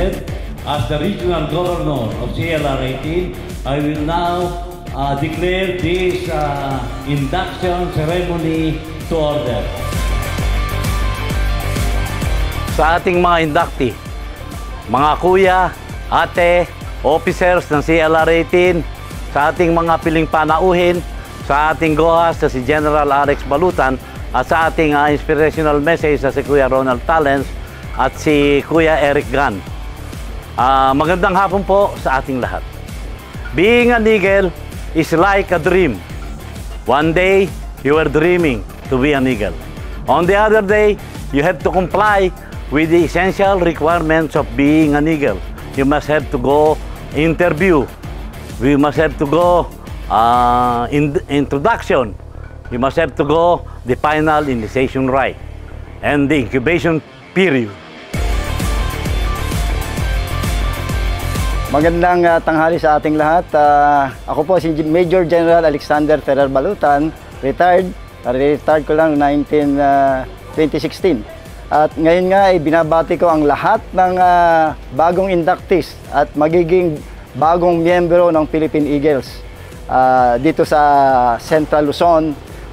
elected as the regional governor of CLR-18, I will now declare this induction ceremony to order. Sa ating mga inductee, mga kuya, ate, officers ng CLR-18, sa ating mga piling panauhin, sa ating GOHAS na si General Alex Balutan, at sa ating inspirational message na si Kuya Ronald Talens at si Kuya Eric Gan. Magandang hapon po sa ating lahat. Being an eagle is like a dream. One day, you were dreaming to be an eagle. On the other day, you have to comply with the essential requirements of being an eagle. You must have to go interview. We must have to go introduction. You must have to go the final initiation right and the incubation period. Magandang tanghali sa ating lahat. Ako po si Major General Alexander Ferrer Balutan, retired. Retired ko lang 2016. At ngayon nga ay binabati ko ang lahat ng bagong inductees at magiging bagong miyembro ng Philippine Eagles dito sa Central Luzon,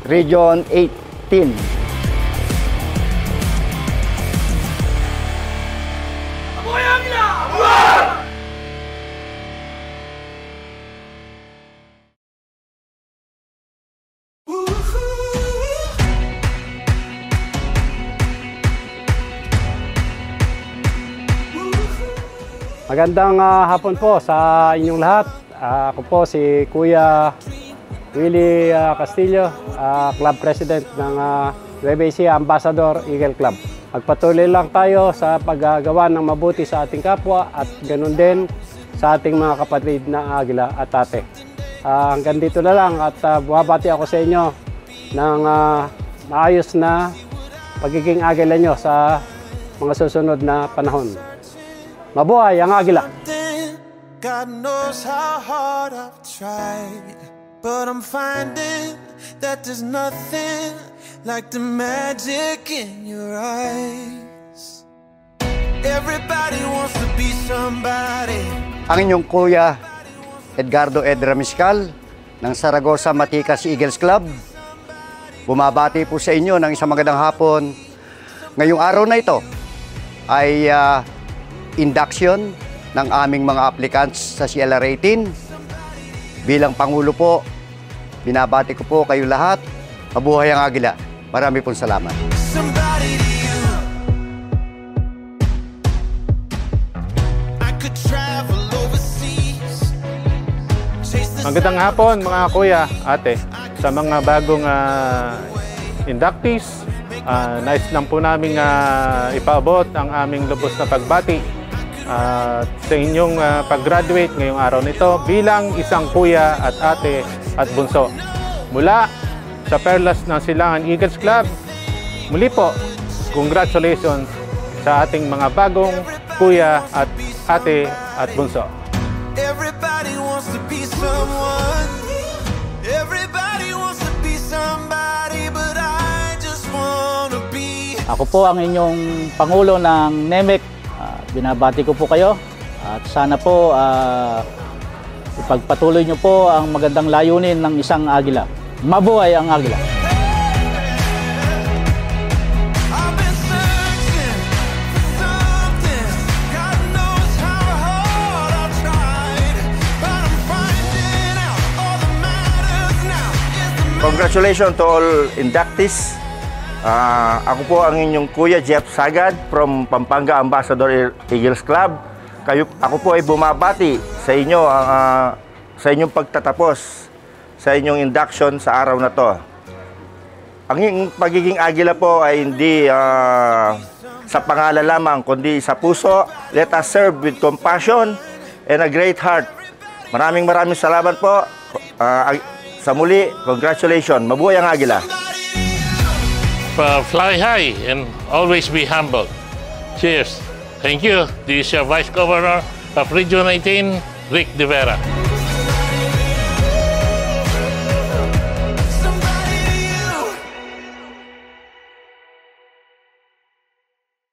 Region 18. Magandang hapon po sa inyong lahat. Ako po si Kuya Willie Castillo, Club President ng Nueva Ecija Ambassador Eagle Club. Magpatuloy lang tayo sa paggagawa ng mabuti sa ating kapwa at ganun din sa ating mga kapatid na Agila at Ate. Hanggang dito na lang at buwabati ako sa inyo ng maayos na pagiging Agila nyo sa mga susunod na panahon. Mabuhay ang Agila! God knows how hard I've tried, but I'm finding that there's nothing like the magic in your eyes. Everybody wants to be somebody. Ang inyong kuya, Edgardo Ed Ramiscal ng Saragosa Maticas Eagles Club. Bumabati po sa inyo ng isang magandang hapon. Ngayong araw na ito ay induction ng aming mga applicants sa CLR-18. Bilang Pangulo po, binabati ko po kayo lahat. Mabuhay ang Agila. Marami pong salamat. Magandang hapon mga kuya, ate. Sa mga bagong inductees, nais lang po namin ipaabot ang aming lubos na pagbati sa inyong pag-graduate ngayong araw nito bilang isang kuya at ate at bunso. Mula sa Perlas ng Silangan Eagles Club, muli po, congratulations sa ating mga bagong kuya at ate at bunso. Everybody wants to be someone. Everybody wants to be somebody, but I just wanna be. Ako po ang inyong Pangulo ng NEMEC. Binabati ko po kayo at sana po ipagpatuloy nyo po ang magandang layunin ng isang Agila. Mabuhay ang Agila! Congratulations to all inductees. Ako po ang inyong Kuya Jeff Sagad from Pampanga Ambassador Eagles Club. Ako po ay bumabati sa inyo sa inyong pagtatapos sa inyong induction sa araw na to. Ang pagiging Agila po ay hindi sa pangalan lamang kundi sa puso. Let us serve with compassion and a great heart. Maraming salamat po. Sa muli, congratulations. Mabuhay ang Agila. Fly high and always be humble. Cheers. Thank you. This is your Vice Governor of Region 18, Rick De Vera.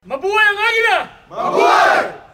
Mabuhay ang Agila! Mabuhay!